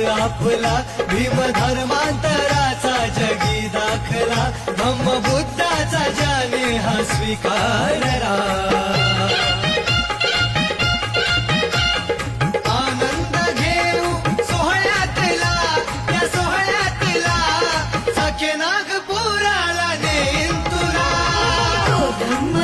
आपला भीम धर्मांतराचा जगी दाखला धम्म बुद्धाचा ज्याने हा स्वीकारला आनंद घेऊ सोहळ्यातला या सोहळ्यातला सखे नागपुराला नेईन तुला धम्म